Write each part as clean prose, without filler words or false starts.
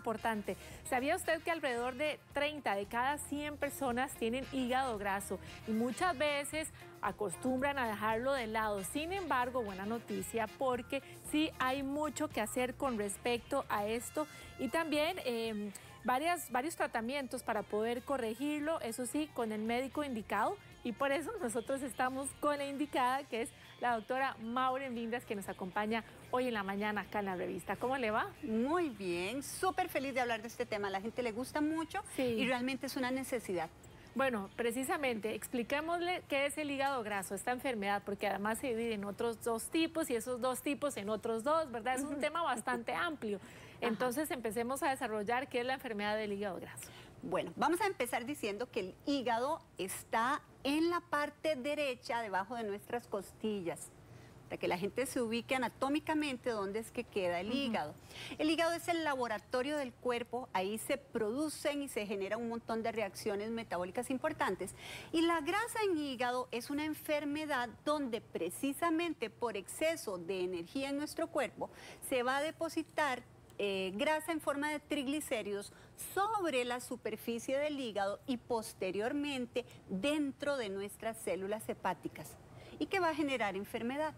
importante. ¿Sabía usted que alrededor de 30 de cada 100 personas tienen hígado graso y muchas veces acostumbran a dejarlo de lado? Sin embargo, buena noticia porque sí hay mucho que hacer con respecto a esto y también varios tratamientos para poder corregirlo, eso sí, con el médico indicado, y por eso nosotros estamos con la indicada, que es la doctora Maureen Vindas, que nos acompaña hoy en la mañana acá en la revista. ¿Cómo le va? Muy bien, súper feliz de hablar de este tema. A la gente le gusta mucho y realmente es una necesidad. Bueno, precisamente, expliquémosle qué es el hígado graso, esta enfermedad, porque además se divide en otros dos tipos y esos dos tipos en otros dos, ¿verdad? Es un tema bastante amplio. Entonces, empecemos a desarrollar qué es la enfermedad del hígado graso. Bueno, vamos a empezar diciendo que el hígado está en la parte derecha, debajo de nuestras costillas, para que la gente se ubique anatómicamente dónde es que queda el hígado. El hígado es el laboratorio del cuerpo, ahí se producen y se genera un montón de reacciones metabólicas importantes. Y la grasa en hígado es una enfermedad donde precisamente por exceso de energía en nuestro cuerpo se va a depositar grasa en forma de triglicéridos sobre la superficie del hígado y posteriormente dentro de nuestras células hepáticas y que va a generar enfermedad.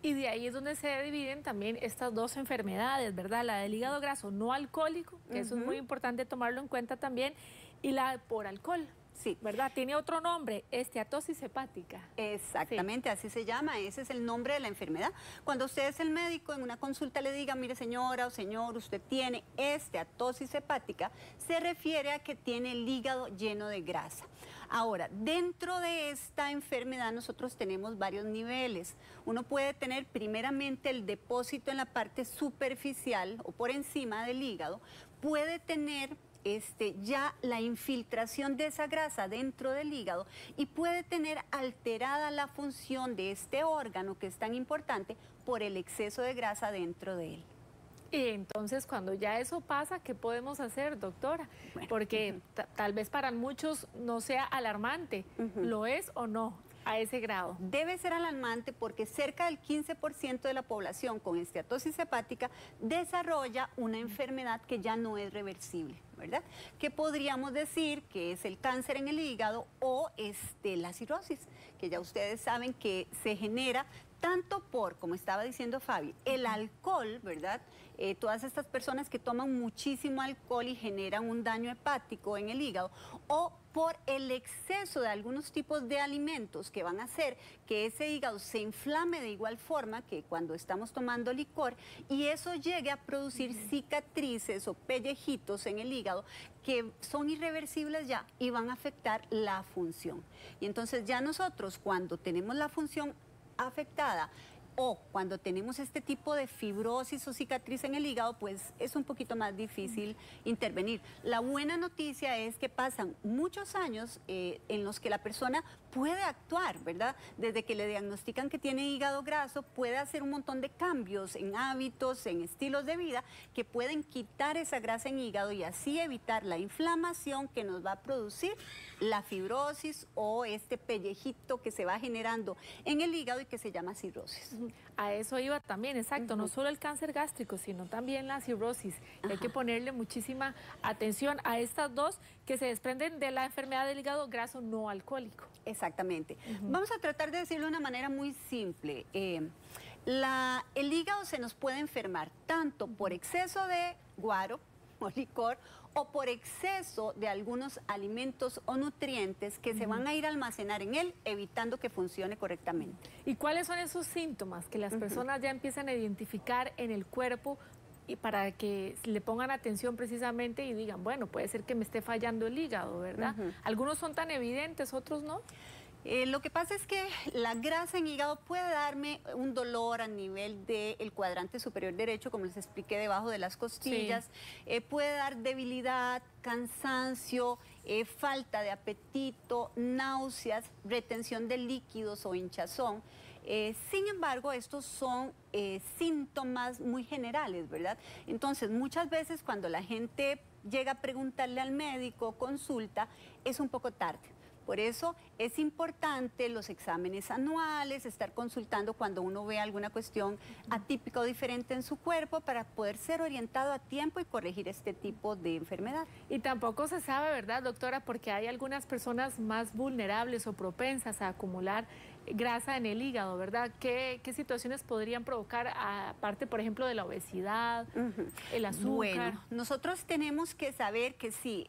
Y de ahí es donde se dividen también estas dos enfermedades, ¿verdad? La del hígado graso no alcohólico, que eso es muy importante tomarlo en cuenta también, y la por alcohol. Sí. ¿Verdad? Tiene otro nombre, esteatosis hepática. Exactamente, sí. Así se llama, ese es el nombre de la enfermedad. Cuando usted es el médico en una consulta le diga, mire señora o señor, usted tiene esteatosis hepática, se refiere a que tiene el hígado lleno de grasa. Ahora, dentro de esta enfermedad nosotros tenemos varios niveles. Uno puede tener primeramente el depósito en la parte superficial o por encima del hígado, puede tener ya la infiltración de esa grasa dentro del hígado y puede tener alterada la función de este órgano que es tan importante por el exceso de grasa dentro de él. Y entonces cuando ya eso pasa, ¿qué podemos hacer, doctora? Bueno, porque tal vez para muchos no sea alarmante, ¿lo es o no? A ese grado. Debe ser alarmante porque cerca del 15% de la población con esteatosis hepática desarrolla una enfermedad que ya no es reversible, ¿verdad? Que podríamos decir que es el cáncer en el hígado o la cirrosis, que ya ustedes saben que se genera tanto por, como estaba diciendo Fabi, el alcohol, ¿verdad? Todas estas personas que toman muchísimo alcohol y generan un daño hepático en el hígado, o por el exceso de algunos tipos de alimentos que van a hacer que ese hígado se inflame de igual forma que cuando estamos tomando licor y eso llegue a producir cicatrices o pellejitos en el hígado que son irreversibles ya y van a afectar la función. Y entonces ya nosotros cuando tenemos la función afectada o cuando tenemos este tipo de fibrosis o cicatriz en el hígado, pues es un poquito más difícil intervenir. La buena noticia es que pasan muchos años en los que la persona puede actuar, ¿verdad? Desde que le diagnostican que tiene hígado graso, puede hacer un montón de cambios en hábitos, en estilos de vida, que pueden quitar esa grasa en hígado y así evitar la inflamación que nos va a producir la fibrosis o este pellejito que se va generando en el hígado y que se llama cirrosis. A eso iba también, exacto, no solo el cáncer gástrico, sino también la cirrosis. Hay que ponerle muchísima atención a estas dos que se desprenden de la enfermedad del hígado graso no alcohólico. Exactamente. Vamos a tratar de decirlo de una manera muy simple. El hígado se nos puede enfermar tanto por exceso de guaro o licor o por exceso de algunos alimentos o nutrientes que se van a ir a almacenar en él, evitando que funcione correctamente. ¿Y cuáles son esos síntomas que las personas ya empiezan a identificar en el cuerpo y para que le pongan atención precisamente y digan, bueno, puede ser que me esté fallando el hígado, ¿verdad? Algunos son tan evidentes, otros no. Lo que pasa es que la grasa en hígado puede darme un dolor a nivel del cuadrante superior derecho, como les expliqué, debajo de las costillas. Puede dar debilidad, cansancio, falta de apetito, náuseas, retención de líquidos o hinchazón. Sin embargo, estos son síntomas muy generales, ¿verdad? Entonces, muchas veces cuando la gente llega a preguntarle al médico, consulta, es un poco tarde. Por eso es importante los exámenes anuales, estar consultando cuando uno ve alguna cuestión atípica o diferente en su cuerpo para poder ser orientado a tiempo y corregir este tipo de enfermedad. Y tampoco se sabe, ¿verdad, doctora? Porque hay algunas personas más vulnerables o propensas a acumular grasa en el hígado, ¿verdad? ¿Qué situaciones podrían provocar, aparte, por ejemplo, de la obesidad, el azúcar? Bueno, nosotros tenemos que saber que sí,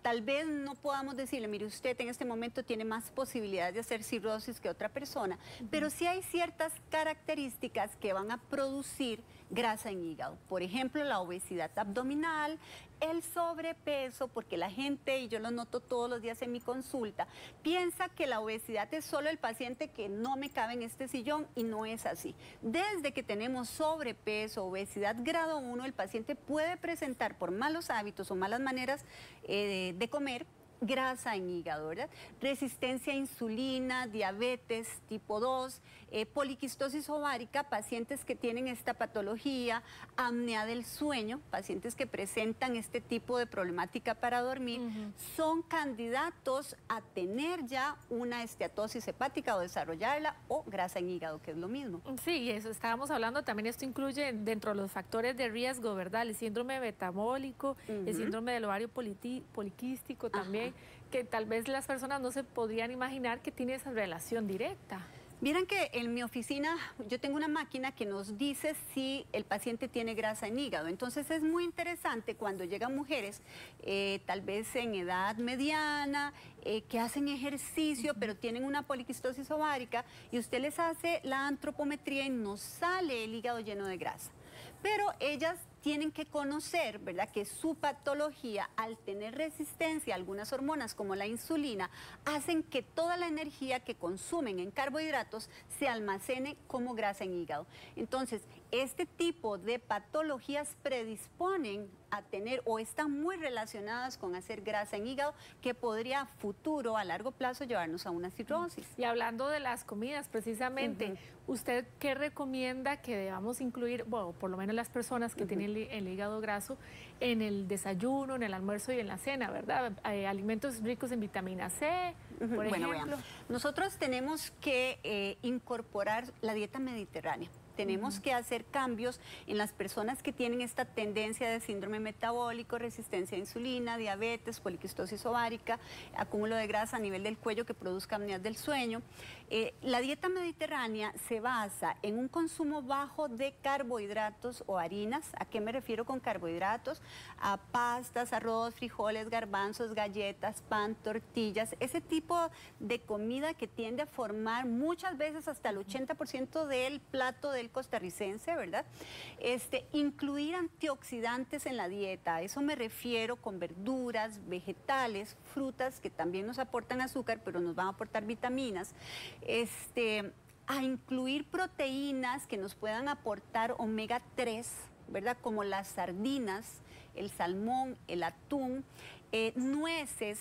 tal vez no podamos decirle, mire, usted en este momento tiene más posibilidades de hacer cirrosis que otra persona, pero sí hay ciertas características que van a producir grasa en hígado. Por ejemplo, la obesidad abdominal, el sobrepeso, porque la gente, y yo lo noto todos los días en mi consulta, piensa que la obesidad es solo el paciente que no me cabe en este sillón y no es así. Desde que tenemos sobrepeso, obesidad grado 1, el paciente puede presentar por malos hábitos o malas maneras de comer, grasa en hígado, ¿verdad? Resistencia a insulina, diabetes tipo 2, poliquistosis ovárica, pacientes que tienen esta patología, apnea del sueño, pacientes que presentan este tipo de problemática para dormir, son candidatos a tener ya una esteatosis hepática o desarrollarla, o grasa en hígado, que es lo mismo. Sí, eso estábamos hablando, también esto incluye dentro de los factores de riesgo, ¿verdad? El síndrome metabólico, el síndrome del ovario poliquístico también, que tal vez las personas no se podrían imaginar que tiene esa relación directa. Miren que en mi oficina yo tengo una máquina que nos dice si el paciente tiene grasa en hígado. Entonces es muy interesante cuando llegan mujeres, tal vez en edad mediana, que hacen ejercicio, pero tienen una poliquistosis ovárica, y usted les hace la antropometría y nos sale el hígado lleno de grasa. Pero ellas tienen que conocer, ¿verdad?, que su patología, al tener resistencia a algunas hormonas como la insulina, hacen que toda la energía que consumen en carbohidratos se almacene como grasa en hígado. Entonces, este tipo de patologías predisponen a tener o están muy relacionadas con hacer grasa en hígado, que podría a futuro, a largo plazo, llevarnos a una cirrosis. Y hablando de las comidas, precisamente, ¿usted qué recomienda que debamos incluir, bueno, por lo menos las personas que tienen el hígado graso, en el desayuno, en el almuerzo y en la cena, ¿verdad? Alimentos ricos en vitamina C, por ejemplo. Veamos. Nosotros tenemos que incorporar la dieta mediterránea. Tenemos que hacer cambios en las personas que tienen esta tendencia de síndrome metabólico, resistencia a insulina, diabetes, poliquistosis ovárica, acúmulo de grasa a nivel del cuello que produzca apneas del sueño. La dieta mediterránea se basa en un consumo bajo de carbohidratos o harinas. ¿A qué me refiero con carbohidratos? A pastas, arroz, frijoles, garbanzos, galletas, pan, tortillas, ese tipo de comida que tiende a formar muchas veces hasta el 80% del plato del costarricense, ¿verdad? Incluir antioxidantes en la dieta, a eso me refiero, con verduras, vegetales, frutas que también nos aportan azúcar, pero nos van a aportar vitaminas, a incluir proteínas que nos puedan aportar omega 3, ¿verdad? Como las sardinas, el salmón, el atún, nueces,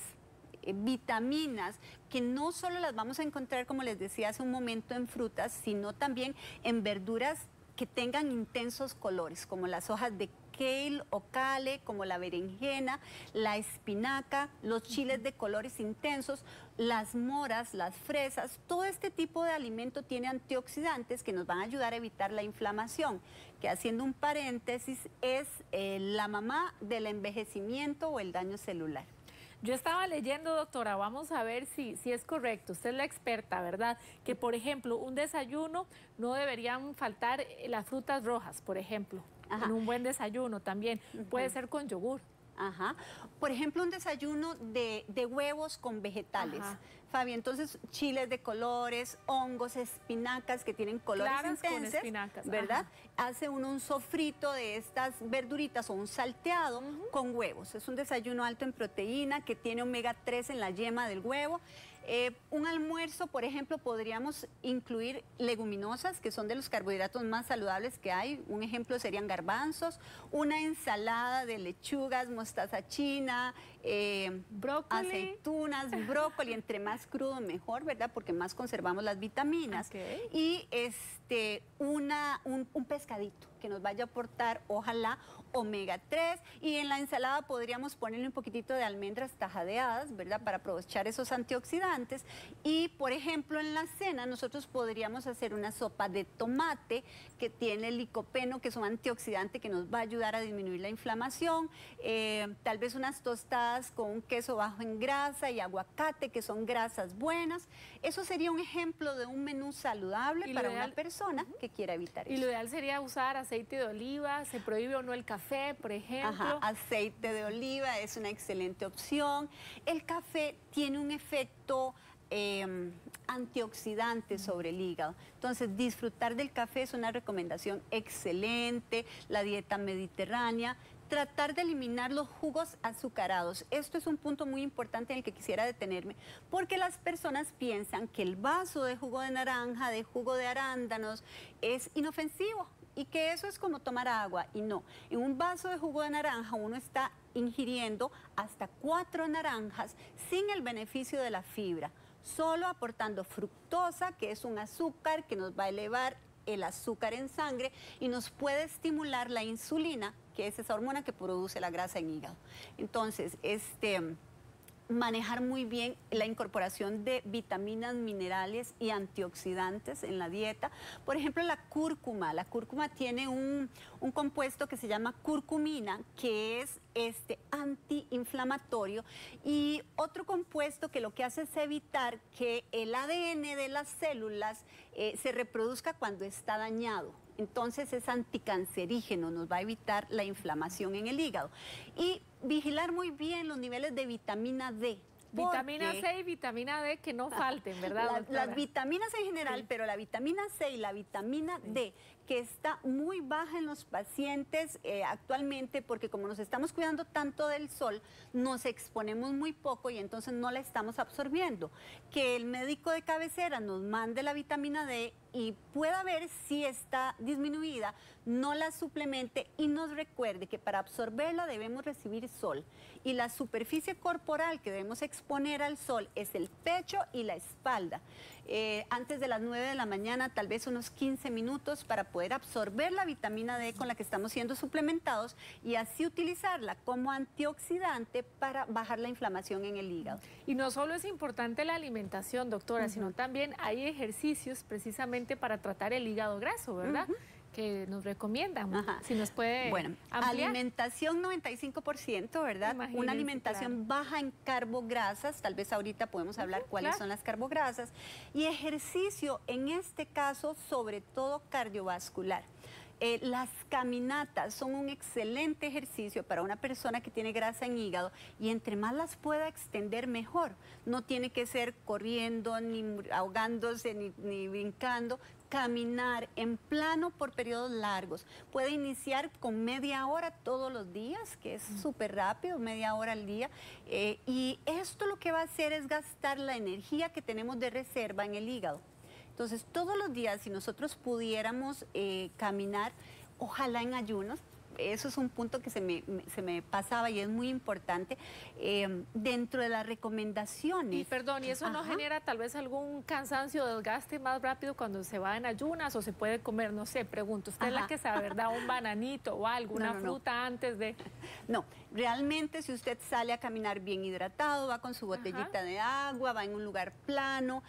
vitaminas que no solo las vamos a encontrar, como les decía hace un momento, en frutas, sino también en verduras que tengan intensos colores, como las hojas de kale o kale, como la berenjena, la espinaca, los chiles de colores intensos, las moras, las fresas. Todo este tipo de alimento tiene antioxidantes que nos van a ayudar a evitar la inflamación, que, haciendo un paréntesis, es la mamá del envejecimiento o el daño celular. Yo estaba leyendo, doctora, vamos a ver si es correcto. Usted es la experta, ¿verdad? Que, por ejemplo, un desayuno no deberían faltar las frutas rojas, por ejemplo. En un buen desayuno también. Puede ser con yogur. Por ejemplo, un desayuno de huevos con vegetales. Fabi, entonces, chiles de colores, hongos, espinacas que tienen colores Claras intensos, con espinacas, ¿verdad? Hace uno un sofrito de estas verduritas o un salteado con huevos. Es un desayuno alto en proteína que tiene omega 3 en la yema del huevo. Un almuerzo, por ejemplo, podríamos incluir leguminosas, que son de los carbohidratos más saludables que hay. Un ejemplo serían garbanzos, una ensalada de lechugas, mostaza china, brócoli, aceitunas, brócoli, entre más crudo mejor, ¿verdad? Porque más conservamos las vitaminas. Y un pescadito que nos vaya a aportar, ojalá, omega 3, y en la ensalada podríamos ponerle un poquitito de almendras tajadeadas, ¿verdad? Para aprovechar esos antioxidantes. Y, por ejemplo, en la cena nosotros podríamos hacer una sopa de tomate que tiene licopeno, que es un antioxidante que nos va a ayudar a disminuir la inflamación. Tal vez unas tostadas con un queso bajo en grasa y aguacate, que son grasas buenas. Eso sería un ejemplo de un menú saludable para una persona que quiera evitar eso. Y lo ideal sería usar aceite de oliva. ¿Se prohíbe o no el café, por ejemplo? Ajá, aceite de oliva es una excelente opción. El café tiene un efecto antioxidante sobre el hígado. Entonces, disfrutar del café es una recomendación excelente. La dieta mediterránea. Tratar de eliminar los jugos azucarados. Esto es un punto muy importante en el que quisiera detenerme, porque las personas piensan que el vaso de jugo de naranja, de jugo de arándanos, es inofensivo y que eso es como tomar agua. Y no, en un vaso de jugo de naranja uno está ingiriendo hasta 4 naranjas sin el beneficio de la fibra, solo aportando fructosa, que es un azúcar que nos va a elevar el azúcar en sangre y nos puede estimular la insulina, que es esa hormona que produce la grasa en hígado. Entonces, manejar muy bien la incorporación de vitaminas, minerales y antioxidantes en la dieta. Por ejemplo, la cúrcuma. La cúrcuma tiene un compuesto que se llama curcumina, que es antiinflamatorio, y otro compuesto que lo que hace es evitar que el ADN de las células se reproduzca cuando está dañado. Entonces es anticancerígeno, nos va a evitar la inflamación en el hígado. Y vigilar muy bien los niveles de vitamina D. Vitamina C y vitamina D que no falten, ¿verdad? Las vitaminas en general, sí, pero la vitamina C y la vitamina D, que está muy baja en los pacientes actualmente, porque como nos estamos cuidando tanto del sol, nos exponemos muy poco y entonces no la estamos absorbiendo. Que el médico de cabecera nos mande la vitamina D y pueda ver si está disminuida, no la suplemente y nos recuerde que para absorberla debemos recibir sol. Y la superficie corporal que debemos exponer al sol es el pecho y la espalda. Antes de las 9 de la mañana, tal vez unos 15 minutos para poder absorber la vitamina D con la que estamos siendo suplementados y así utilizarla como antioxidante para bajar la inflamación en el hígado. Y no solo es importante la alimentación, doctora, sino también hay ejercicios precisamente para tratar el hígado graso, ¿verdad? Que nos recomiendan. Si nos puede ampliar. Alimentación 95%, ¿verdad? Imagínense, una alimentación baja en carbograsas, tal vez ahorita podemos hablar cuáles son las carbograsas, y ejercicio, en este caso, sobre todo cardiovascular. Las caminatas son un excelente ejercicio para una persona que tiene grasa en hígado y entre más las pueda extender mejor. No tiene que ser corriendo, ni ahogándose, ni brincando. Caminar en plano por periodos largos. Puede iniciar con media hora todos los días, que es súper rápido, media hora al día. Y esto lo que va a hacer es gastar la energía que tenemos de reserva en el hígado. Entonces, todos los días, si nosotros pudiéramos caminar, ojalá en ayunos, eso es un punto que se me pasaba y es muy importante, dentro de las recomendaciones. Y perdón, ¿y eso no genera tal vez algún cansancio o desgaste más rápido cuando se va en ayunas o se puede comer, no sé, pregunto, usted es la que sabe, ¿verdad? Un bananito o algo, una fruta antes de... No, realmente si usted sale a caminar bien hidratado, va con su botellita de agua, va en un lugar plano,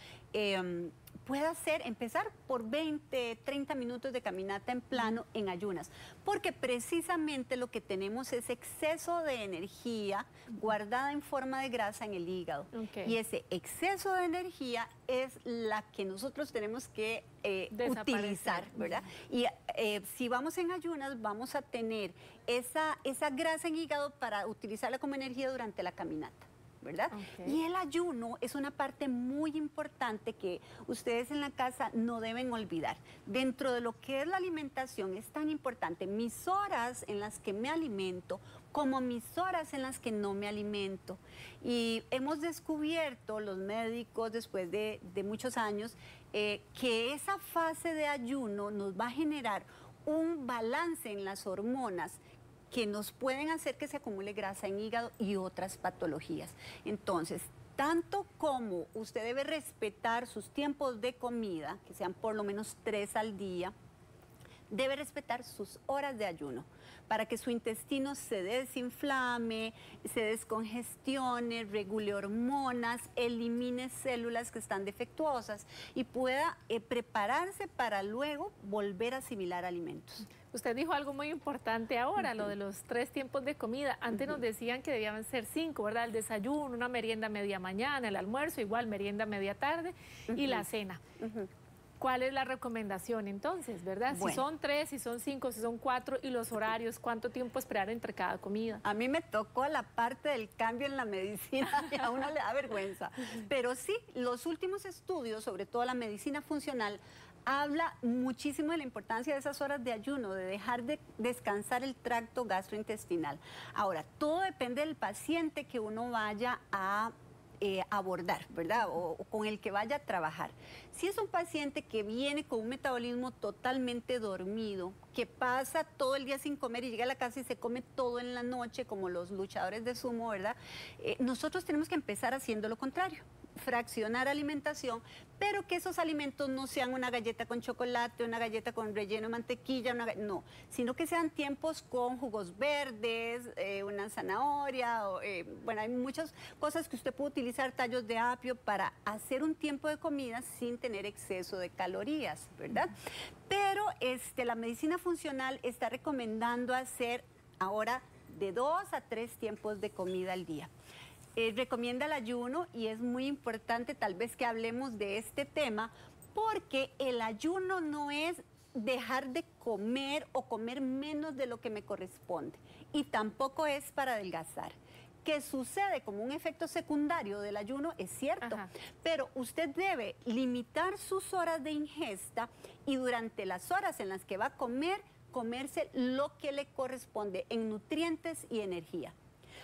puede empezar por 20, 30 minutos de caminata en plano en ayunas, porque precisamente lo que tenemos es exceso de energía guardada en forma de grasa en el hígado. Y ese exceso de energía es la que nosotros tenemos que utilizar, ¿verdad? Y si vamos en ayunas, vamos a tener esa grasa en hígado para utilizarla como energía durante la caminata, ¿verdad? Y el ayuno es una parte muy importante que ustedes en la casa no deben olvidar. Dentro de lo que es la alimentación es tan importante mis horas en las que me alimento como mis horas en las que no me alimento. Y hemos descubierto, los médicos, después de muchos años, que esa fase de ayuno nos va a generar un balance en las hormonas que nos pueden hacer que se acumule grasa en hígado y otras patologías. Entonces, tanto como usted debe respetar sus tiempos de comida, que sean por lo menos 3 al día, debe respetar sus horas de ayuno, para que su intestino se desinflame, se descongestione, regule hormonas, elimine células que están defectuosas y pueda prepararse para luego volver a asimilar alimentos. Usted dijo algo muy importante ahora, lo de los 3 tiempos de comida. Antes nos decían que debían ser 5, ¿verdad? El desayuno, una merienda media mañana, el almuerzo, igual merienda media tarde y la cena. ¿Cuál es la recomendación entonces, verdad? Bueno. Si son 3, si son 5, si son 4 y los horarios, ¿cuánto tiempo esperar entre cada comida? A mí me tocó la parte del cambio en la medicina y a uno le da vergüenza. Pero sí, los últimos estudios, sobre todo la medicina funcional, habla muchísimo de la importancia de esas horas de ayuno, de dejar de descansar el tracto gastrointestinal. Ahora, todo depende del paciente que uno vaya a abordar, ¿verdad? O con el que vaya a trabajar. Si es un paciente que viene con un metabolismo totalmente dormido, que pasa todo el día sin comer y llega a la casa y se come todo en la noche, como los luchadores de sumo, ¿verdad? Nosotros tenemos que empezar haciendo lo contrario, fraccionar alimentación, pero que esos alimentos no sean una galleta con chocolate, una galleta con relleno de mantequilla, no, sino que sean tiempos con jugos verdes, una zanahoria, bueno, hay muchas cosas que usted puede utilizar, tallos de apio, para hacer un tiempo de comida sin tener exceso de calorías, ¿verdad? Pero la medicina funcional está recomendando hacer ahora de 2 a 3 tiempos de comida al día. Recomienda el ayuno y es muy importante tal vez que hablemos de este tema porque el ayuno no es dejar de comer o comer menos de lo que me corresponde y tampoco es para adelgazar. Que sucede como un efecto secundario del ayuno es cierto, pero usted debe limitar sus horas de ingesta y durante las horas en las que va a comer, comerse lo que le corresponde en nutrientes y energía.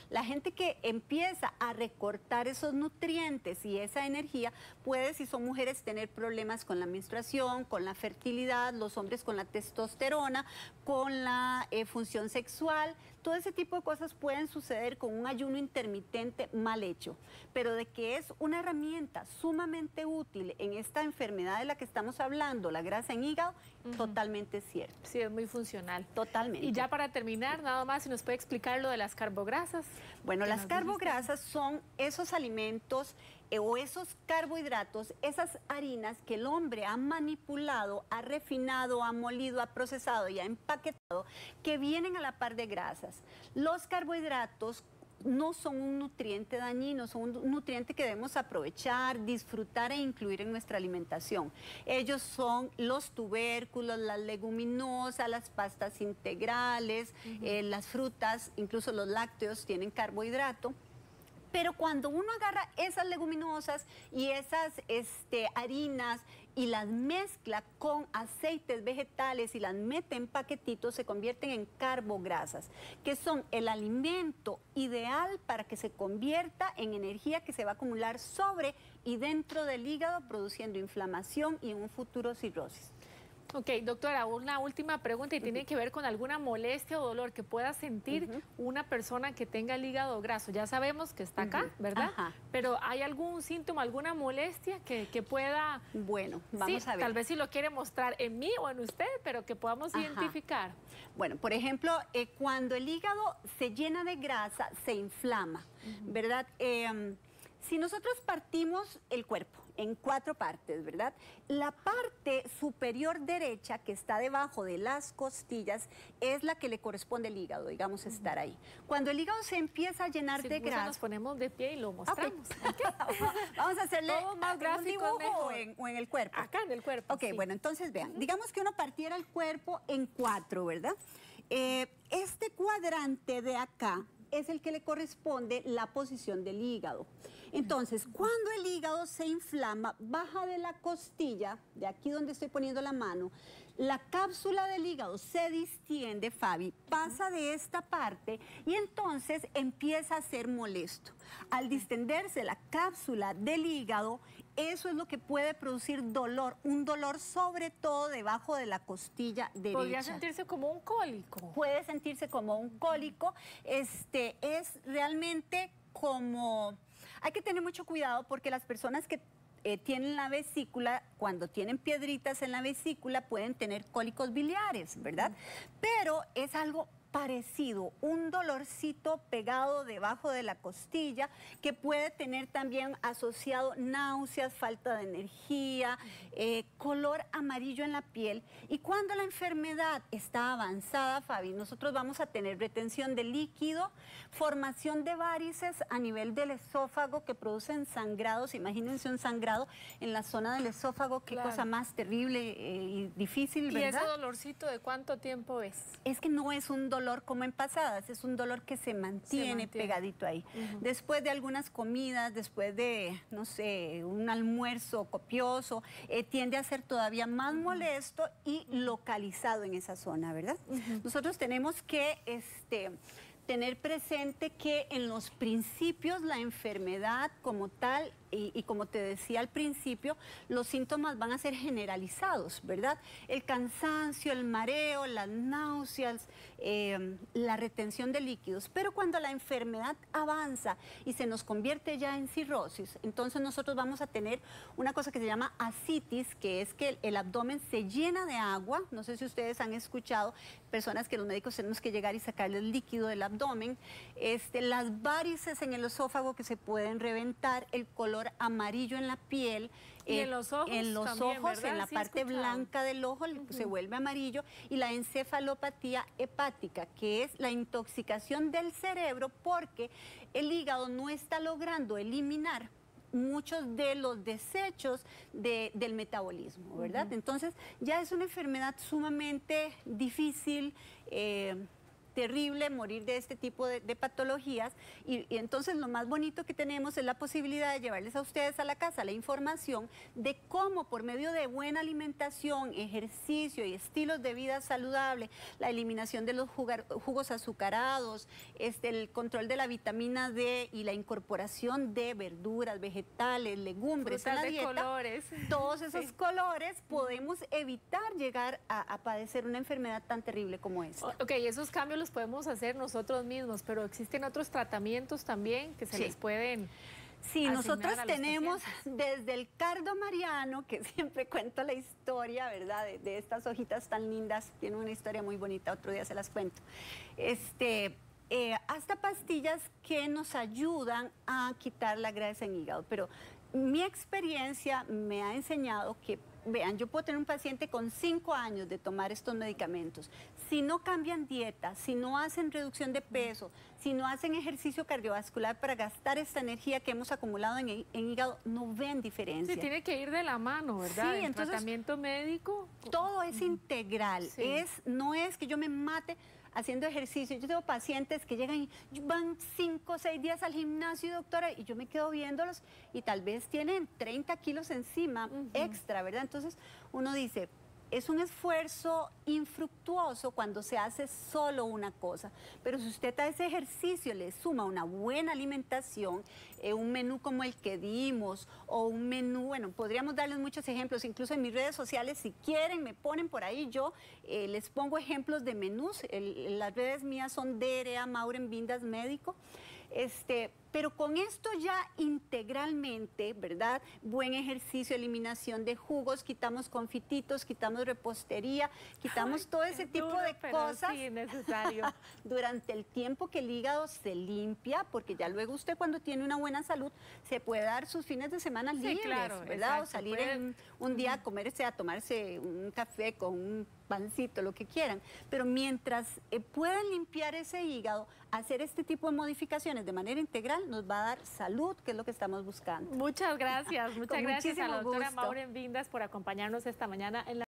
La gente que empieza a recortar esos nutrientes y esa energía puede, si son mujeres, tener problemas con la menstruación, con la fertilidad, los hombres con la testosterona, con la función sexual. Todo ese tipo de cosas pueden suceder con un ayuno intermitente mal hecho, pero de que es una herramienta sumamente útil en esta enfermedad de la que estamos hablando, la grasa en hígado, totalmente cierto. Sí, es muy funcional. Totalmente. Y ya para terminar, nada más, si nos puede explicar lo de las carbograsas. Bueno, las carbograsas son esos alimentos o esos carbohidratos, esas harinas que el hombre ha manipulado, ha refinado, ha molido, ha procesado y ha empaquetado, que vienen a la par de grasas. Los carbohidratos no son un nutriente dañino, son un nutriente que debemos aprovechar, disfrutar e incluir en nuestra alimentación. Ellos son los tubérculos, las leguminosas, las pastas integrales, las frutas, incluso los lácteos tienen carbohidrato. Pero cuando uno agarra esas leguminosas y esas harinas y las mezcla con aceites vegetales y las mete en paquetitos, se convierten en carbograsas, que son el alimento ideal para que se convierta en energía que se va a acumular sobre y dentro del hígado, produciendo inflamación y en un futuro cirrosis. Ok, doctora, una última pregunta y tiene que ver con alguna molestia o dolor que pueda sentir una persona que tenga el hígado graso. Ya sabemos que está acá, ¿verdad? Pero ¿hay algún síntoma, alguna molestia que pueda... Bueno, vamos a ver. Tal vez si lo quiere mostrar en mí o en usted, pero que podamos identificar. Bueno, por ejemplo, cuando el hígado se llena de grasa, se inflama, ¿verdad? Si nosotros partimos el cuerpo en 4 partes, ¿verdad? La parte superior derecha, que está debajo de las costillas, es la que le corresponde al hígado, digamos, estar ahí. Cuando el hígado se empieza a llenar de grasa... nos ponemos de pie y lo mostramos. Vamos a hacerle más un dibujo o en el cuerpo. Acá en el cuerpo. Ok, bueno, entonces vean, digamos que uno partiera el cuerpo en 4, ¿verdad? Este cuadrante de acá es el que le corresponde la posición del hígado. Entonces, cuando el hígado se inflama, baja de la costilla, de aquí donde estoy poniendo la mano, la cápsula del hígado se distiende, Fabi, pasa de esta parte y entonces empieza a ser molesto. Al distenderse la cápsula del hígado, eso es lo que puede producir dolor, un dolor sobre todo debajo de la costilla derecha. ¿Podría sentirse como un cólico? Puede sentirse como un cólico, es realmente como... Hay que tener mucho cuidado porque las personas que tienen la vesícula, cuando tienen piedritas en la vesícula, pueden tener cólicos biliares, ¿verdad? Pero es algo parecido, un dolorcito pegado debajo de la costilla, que puede tener también asociado náuseas, falta de energía, color amarillo en la piel. Y cuando la enfermedad está avanzada, Fabi, nosotros vamos a tener retención de líquido, formación de varices a nivel del esófago que producen sangrados. Imagínense un sangrado en la zona del esófago, qué cosa más terrible y difícil, ¿verdad? ¿Y ese dolorcito de cuánto tiempo es? Es que no es un dolor como en pasadas, es un dolor que se mantiene pegadito ahí. Después de algunas comidas, después de, no sé, un almuerzo copioso, tiende a ser todavía más molesto y localizado en esa zona, ¿verdad? Nosotros tenemos que tener presente que en los principios la enfermedad como tal, y como te decía al principio, los síntomas van a ser generalizados, ¿verdad? El cansancio, el mareo, las náuseas, la retención de líquidos. Pero cuando la enfermedad avanza y se nos convierte ya en cirrosis, entonces nosotros vamos a tener una cosa que se llama ascitis, que es que el abdomen se llena de agua. No sé si ustedes han escuchado personas que los médicos tenemos que llegar y sacarle el líquido del abdomen, las varices en el esófago que se pueden reventar, el color amarillo en la piel. Y en los ojos también, ¿verdad? En la parte blanca del ojo se vuelve amarillo, y la encefalopatía hepática, que es la intoxicación del cerebro porque el hígado no está logrando eliminar muchos de los desechos del metabolismo, ¿verdad? Entonces ya es una enfermedad sumamente difícil, terrible morir de este tipo de patologías, y entonces lo más bonito que tenemos es la posibilidad de llevarles a ustedes a la casa la información de cómo por medio de buena alimentación, ejercicio y estilos de vida saludable, la eliminación de los jugos azucarados, el control de la vitamina D y la incorporación de verduras, vegetales, legumbres en la dieta, colores. Todos esos colores, podemos evitar llegar a padecer una enfermedad tan terrible como esta. Ok, esos cambios los podemos hacer nosotros mismos, pero existen otros tratamientos también que se les pueden... Sí, nosotros tenemos desde el cardo mariano, que siempre cuento la historia, ¿verdad? De estas hojitas tan lindas, tiene una historia muy bonita, otro día se las cuento. Hasta pastillas que nos ayudan a quitar la grasa en hígado, pero mi experiencia me ha enseñado que, vean, yo puedo tener un paciente con 5 años de tomar estos medicamentos. Si no cambian dieta, si no hacen reducción de peso, si no hacen ejercicio cardiovascular para gastar esta energía que hemos acumulado en hígado, no ven diferencia. Sí, tiene que ir de la mano, ¿verdad? Sí, el entonces, tratamiento médico. Todo es integral. Sí. No es que yo me mate haciendo ejercicio. Yo tengo pacientes que llegan y van 5 o 6 días al gimnasio, doctora, y yo me quedo viéndolos y tal vez tienen 30 kilos encima extra, ¿verdad? Entonces uno dice, es un esfuerzo infructuoso cuando se hace solo una cosa, pero si usted a ese ejercicio le suma una buena alimentación, un menú como el que dimos, o un menú, bueno, podríamos darles muchos ejemplos, incluso en mis redes sociales, si quieren, me ponen por ahí, yo les pongo ejemplos de menús. Las redes mías son DRA Mauren Vindas Médico. Pero con esto ya integralmente, ¿verdad? Buen ejercicio, eliminación de jugos, quitamos confititos, quitamos repostería, quitamos todo ese tipo de cosas. Sí, necesario. Durante el tiempo que el hígado se limpia, porque ya luego usted cuando tiene una buena salud se puede dar sus fines de semana libres, claro, ¿verdad? Exacto, o salir en un día a comerse, a tomarse un café con un pancito, lo que quieran, pero mientras puedan limpiar ese hígado, hacer este tipo de modificaciones de manera integral nos va a dar salud, que es lo que estamos buscando. Muchas gracias a la doctora gusto. Mauren Vindas por acompañarnos esta mañana en la